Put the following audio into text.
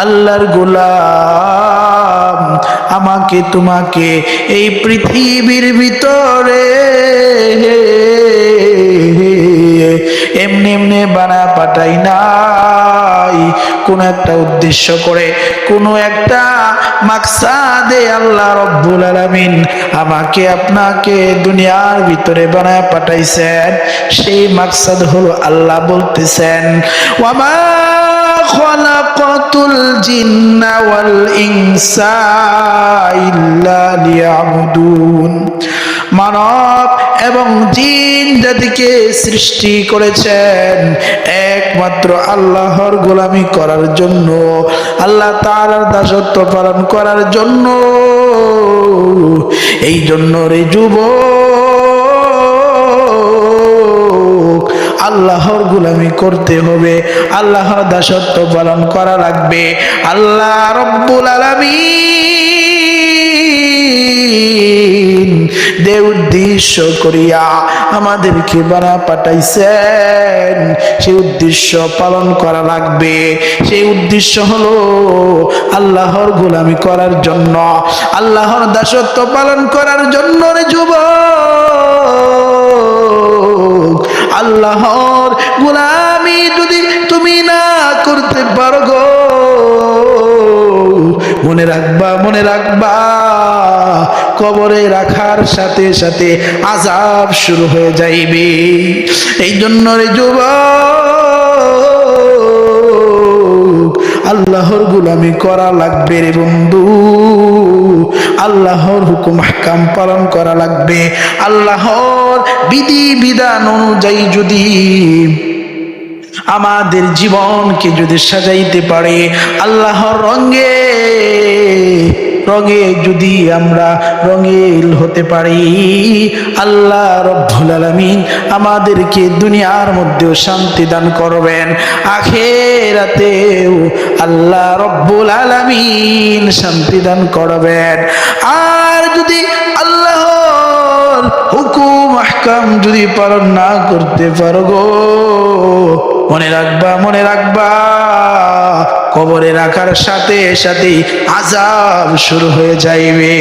আল্লাহর গোলাম, আমাকে তোমাকে এই পৃথিবীর ভিতরে এমনি এমনি বানায় পাঠাই নাই, কোন একটা উদ্দেশ্য করে, কোন একটা মাকসাদে আল্লাহ রব্বুল আলামিন আমাকে আপনাকে দুনিয়ার ভিতরে বানায় পাঠাইছেন। সেই মাকসাদ হলো আল্লাহ বলতেছেন, ওয়ামা খালাকাতুল জিন্না ওয়াল ইনসা ইল্লা লিয়াবুদুন। মানব এবং জিন জাতিকে সৃষ্টি করেছেন একমাত্র আল্লাহর গোলামি করার জন্য, আল্লাহ তাআলার দাসত্ব পালন করার জন্য। এই জন্য রে যুবক, আল্লাহর গোলামি করতে হবে, আল্লাহর দাসত্ব পালন করা লাগবে। আল্লাহ রব্বুল আলামিন যে উদ্দেশ্য করিয়া আমাদেরকে বানা পাঠাইছেন, সেই উদ্দেশ্য পালন করা লাগবে। সেই উদ্দেশ্য হলো আল্লাহর গোলামি করার জন্য, আল্লাহর দাসত্ব পালন করার জন্য রে যুবক। আল্লাহর গোলামি যদি তুমি না করতে পারো গো, মনে রাখবা, মনে রাখবা, কবরে রাখার সাথে সাথে আযাব শুরু হয়ে যাইবে। এই জন্য রে যুবক, আল্লাহর গোলামি করা লাগবে রে বন্ধু, আল্লাহর হুকুম আহকাম পালন করা লাগবে। আল্লাহর বিধি বিধান অনুযায়ী যদি আমাদের জীবনকে যদি সাজাইতে পারে, আল্লাহর রঙে রঙে যদি আমরা রঙিন হতে পারি, আল্লাহ রব্বুল আলামিন আমাদেরকে দুনিয়ার মধ্যেও শান্তি দান করবেন, আখিরাতেও আল্লাহ রব্বুল আলামিন শান্তি দান করবেন। আর যদি আল্লাহর হুকুম আহকাম যদি পালন না করতে পারো গো, মনে রাখবা, মনে রাখবা, কবরে রাখার সাথে সাথে আযাব শুরু হয়ে যাইবে।